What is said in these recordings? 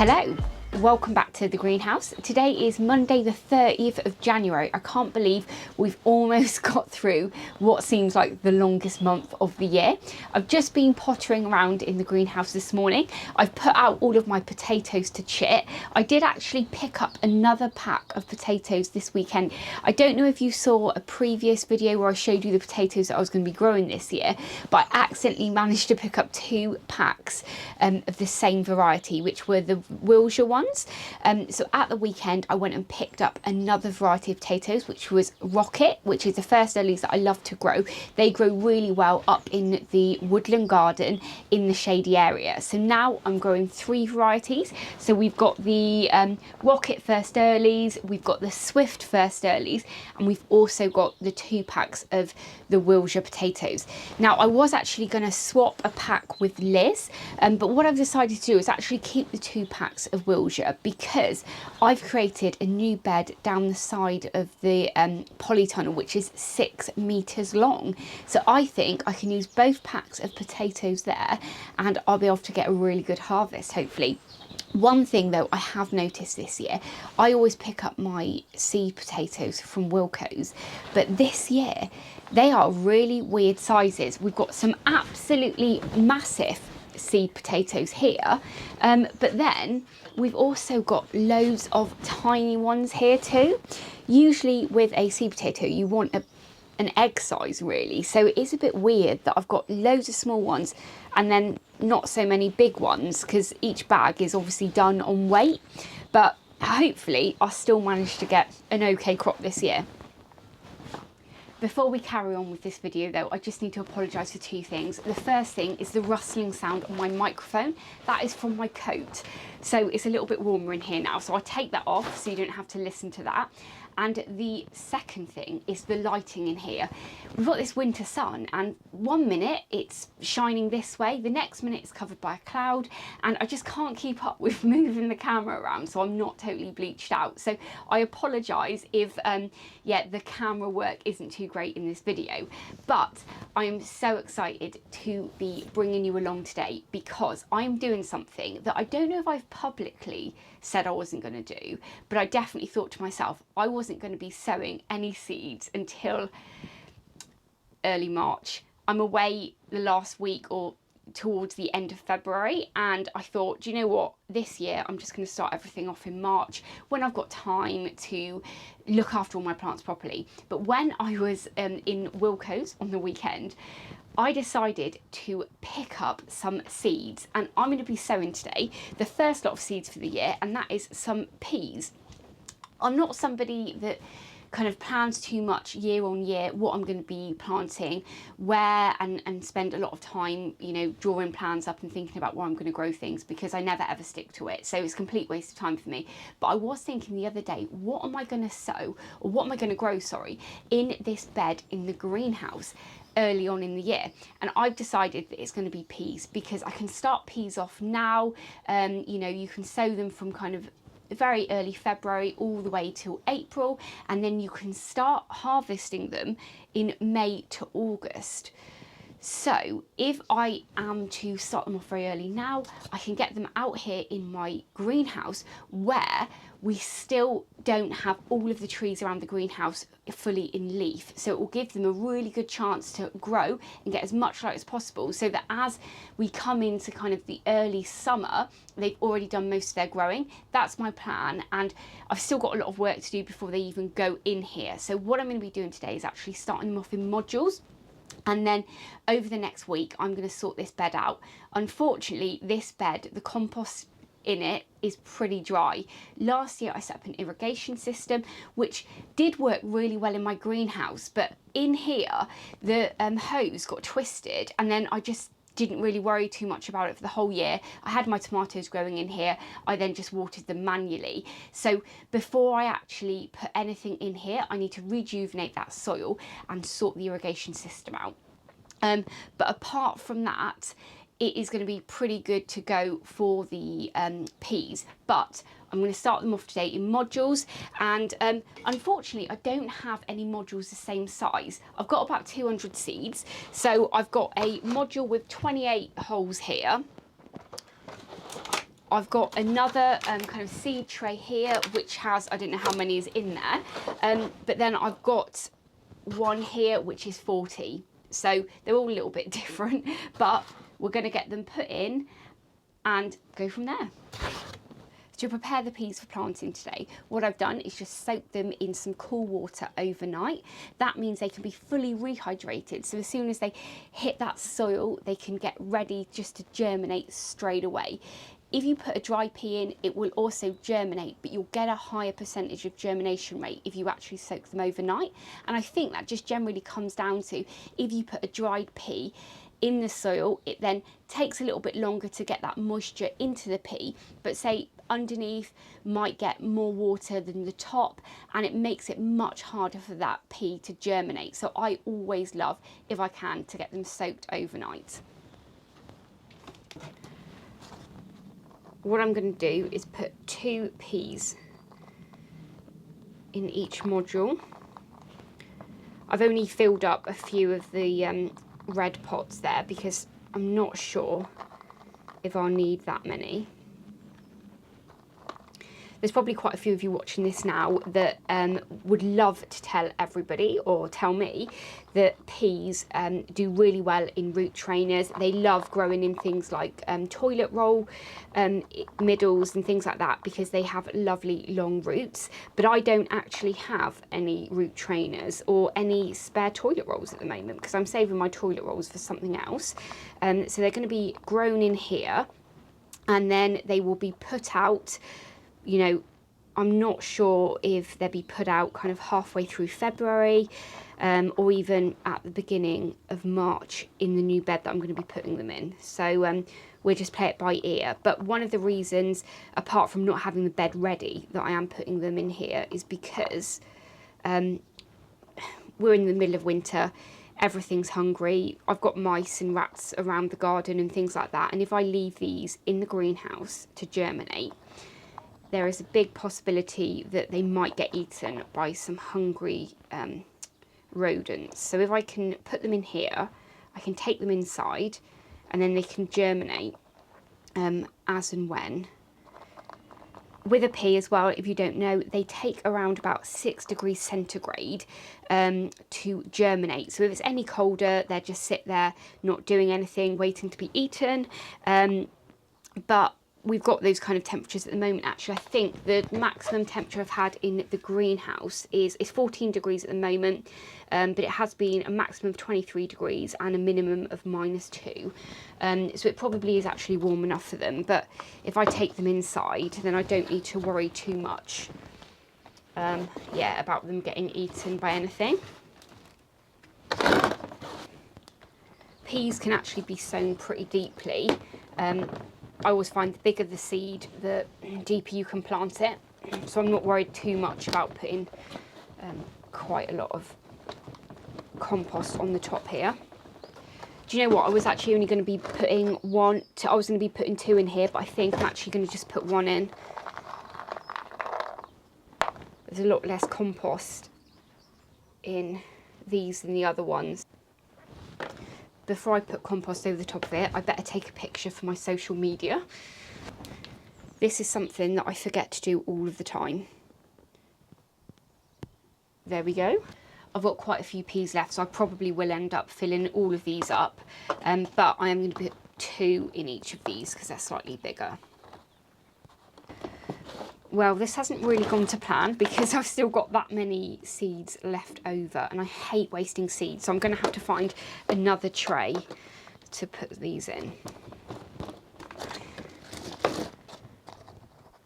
Hello, welcome back to the greenhouse. Today is Monday the 30th of January. I can't believe we've almost got through what seems like the longest month of the year. I've just been pottering around in the greenhouse this morning. I've put out all of my potatoes to chit. I did actually pick up another pack of potatoes this weekend. I don't know if you saw a previous video where I showed you the potatoes that I was going to be growing this year, but I accidentally managed to pick up two packs of the same variety, which were the Wilshire ones. So at the weekend I went and picked up another variety of potatoes, which was Rocket, which is the first earlies that I love to grow. They grow really well up in the woodland garden in the shady area. So now I'm growing three varieties. So we've got the Rocket first earlies, we've got the Swift first earlies, and we've also got the two packs of the Wilshire potatoes. Now I was actually going to swap a pack with Liz, but what I've decided to do is actually keep the two packs of Wilshire, because I've created a new bed down the side of the polytunnel, which is 6 meters long. So I think I can use both packs of potatoes there and I'll be able to get a really good harvest, hopefully. One thing though I have noticed this year, I always pick up my seed potatoes from Wilko's, but this year they are really weird sizes. We've got some absolutely massive seed potatoes here, but then we've also got loads of tiny ones here too. Usually with a seed potato you want an egg size really, so it is a bit weird that I've got loads of small ones and then not so many big ones, because each bag is obviously done on weight, but hopefully I'll still manage to get an okay crop this year. Before we carry on with this video though, I just need to apologise for two things. The first thing is the rustling sound on my microphone. That is from my coat. So it's a little bit warmer in here now, so I'll take that off so you don't have to listen to that. And the second thing is the lighting in here. We've got this winter sun and 1 minute it's shining this way, the next minute it's covered by a cloud, and I just can't keep up with moving the camera around, so I'm not totally bleached out. So I apologise if the camera work isn't too great in this video, but I am so excited to be bringing you along today because I'm doing something that I don't know if I've publicly said I wasn't going to do, but I definitely thought to myself I wasn't going to be sowing any seeds until early March. I'm away the last week or towards the end of February, and I thought, do you know what, this year I'm just going to start everything off in March when I've got time to look after all my plants properly. But when I was in Wilko's on the weekend, I decided to pick up some seeds, and I'm going to be sowing today the first lot of seeds for the year, and that is some peas. I'm not somebody that kind of plans too much year on year what I'm going to be planting, where, and spend a lot of time, you know, drawing plans up and thinking about where I'm going to grow things, because I never ever stick to it. So it's a complete waste of time for me. But I was thinking the other day, what am I going to sow, or what am I going to grow, sorry, in this bed in the greenhouse early on in the year? And I've decided that it's going to be peas, because I can start peas off now. You know, you can sow them from kind of very early February all the way till April, and then you can start harvesting them in May to August. So if I am to start them off very early now, I can get them out here in my greenhouse where we still don't have all of the trees around the greenhouse fully in leaf. So it will give them a really good chance to grow and get as much light as possible, so that as we come into kind of the early summer, they've already done most of their growing. That's my plan, and I've still got a lot of work to do before they even go in here. So what I'm going to be doing today is actually starting them off in modules. And then over the next week, I'm going to sort this bed out. Unfortunately, this bed, the compost in it is pretty dry. Last year I set up an irrigation system which did work really well in my greenhouse, but in here the hose got twisted, and then I just didn't really worry too much about it for the whole year. I had my tomatoes growing in here. I then just watered them manually. So before I actually put anything in here, I need to rejuvenate that soil and sort the irrigation system out. But apart from that, it is going to be pretty good to go for the peas. But I'm going to start them off today in modules, and unfortunately I don't have any modules the same size. I've got about 200 seeds, so I've got a module with 28 holes here, I've got another kind of seed tray here, which has, I don't know how many is in there, but then I've got one here, which is 40. So they're all a little bit different, but we're going to get them put in and go from there. To prepare the peas for planting today, what I've done is just soak them in some cool water overnight. That means they can be fully rehydrated. So as soon as they hit that soil, they can get ready just to germinate straight away. If you put a dry pea in, it will also germinate, but you'll get a higher percentage of germination rate if you actually soak them overnight. And I think that just generally comes down to, if you put a dried pea in the soil, it then takes a little bit longer to get that moisture into the pea, but say underneath might get more water than the top, and it makes it much harder for that pea to germinate. So I always love, if I can, to get them soaked overnight. What I'm going to do is put 2 peas in each module. I've only filled up a few of the red pots there because I'm not sure if I'll need that many. There's probably quite a few of you watching this now that would love to tell everybody, or tell me, that peas do really well in root trainers. They love growing in things like toilet roll middles and things like that, because they have lovely long roots. But I don't actually have any root trainers or any spare toilet rolls at the moment, because I'm saving my toilet rolls for something else. So they're going to be grown in here, and then they will be put out. You know, I'm not sure if they'll be put out kind of halfway through February, or even at the beginning of March in the new bed that I'm going to be putting them in. So we'll just play it by ear. But one of the reasons, apart from not having the bed ready, that I am putting them in here is because we're in the middle of winter. Everything's hungry. I've got mice and rats around the garden and things like that. And if I leave these in the greenhouse to germinate, there is a big possibility that they might get eaten by some hungry rodents. So if I can put them in here, I can take them inside, and then they can germinate as and when. With a pea as well, if you don't know, they take around about 6 degrees centigrade to germinate. So if it's any colder, they just sit there not doing anything, waiting to be eaten. But we've got those kind of temperatures at the moment. Actually, I think the maximum temperature I've had in the greenhouse is 14 degrees at the moment, but it has been a maximum of 23 degrees and a minimum of -2. So it probably is actually warm enough for them. But if I take them inside, then I don't need to worry too much about them getting eaten by anything. Peas can actually be sown pretty deeply. I always find the bigger the seed, the deeper you can plant it. So I'm not worried too much about putting quite a lot of compost on the top here. Do you know what? I was actually only going to be putting I was going to be putting 2 in here, but I think I'm actually going to just put 1 in. There's a lot less compost in these than the other ones. Before I put compost over the top of it, I better take a picture for my social media. This is something that I forget to do all of the time. There we go. I've got quite a few peas left, so I probably will end up filling all of these up. But I am going to put 2 in each of these because they're slightly bigger. Well, this hasn't really gone to plan because I've still got that many seeds left over, and I hate wasting seeds, so I'm going to have to find another tray to put these in.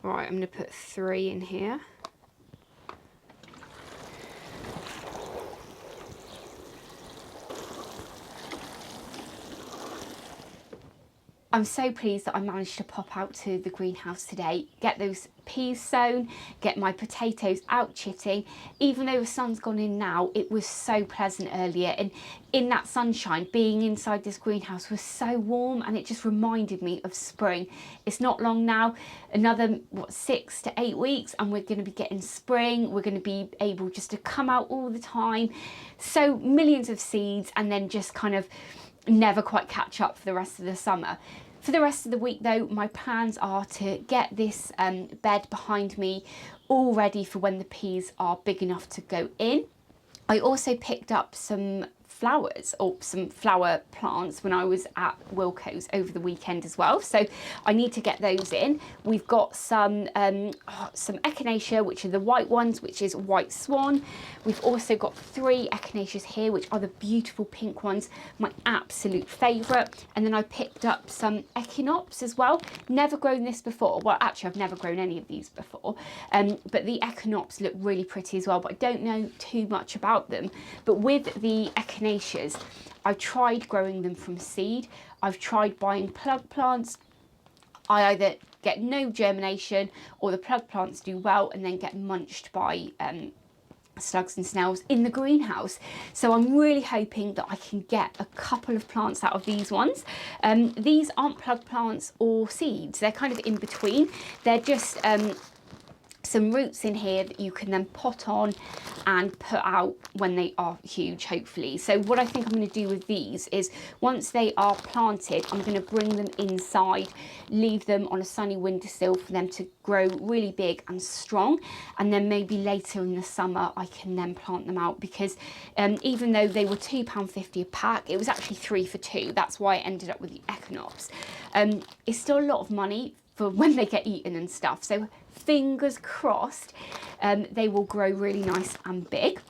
Right, I'm going to put 3 in here. I'm so pleased that I managed to pop out to the greenhouse today, get those peas sown, get my potatoes out chitting. Even though the sun's gone in now, it was so pleasant earlier, and in that sunshine, being inside this greenhouse was so warm, and it just reminded me of spring. It's not long now, another 6 to 8 weeks, and we're going to be getting spring. We're going to be able just to come out all the time, sow millions of seeds, and then just kind of never quite catch up for the rest of the summer. For the rest of the week though, my plans are to get this bed behind me all ready for when the peas are big enough to go in. I also picked up some flowers or some flower plants when I was at Wilko's over the weekend as well, so I need to get those in. We've got some echinacea, which are the white ones, which is white swan. We've also got 3 echinaceas here, which are the beautiful pink ones, my absolute favourite. And then I picked up some echinops as well. Never grown this before. Well, actually I've never grown any of these before, but the echinops look really pretty as well, but I don't know too much about them. But with the echinaceas, I've tried growing them from seed. I've tried buying plug plants. I either get no germination or the plug plants do well and then get munched by slugs and snails in the greenhouse. So I'm really hoping that I can get a couple of plants out of these ones. These aren't plug plants or seeds. They're kind of in between. They're just some roots in here that you can then pot on and put out when they are huge, hopefully. So what I think I'm going to do with these is once they are planted, I'm going to bring them inside, leave them on a sunny windowsill for them to grow really big and strong, and then maybe later in the summer I can then plant them out, because even though they were £2.50 a pack, it was actually 3 for 2. That's why I ended up with the echinops. It's still a lot of money for when they get eaten and stuff, so fingers crossed they will grow really nice and big.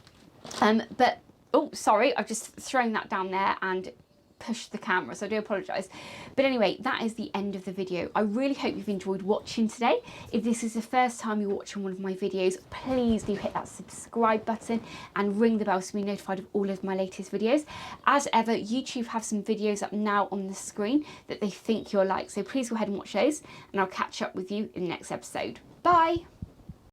But oh, sorry, I've just thrown that down there and pushed the camera, so I do apologise. But anyway, that is the end of the video. I really hope you've enjoyed watching today. If this is the first time you're watching one of my videos, please do hit that subscribe button and ring the bell to be notified of all of my latest videos. As ever, YouTube have some videos up now on the screen that they think you'll like, so please go ahead and watch those, and I'll catch up with you in the next episode. Bye!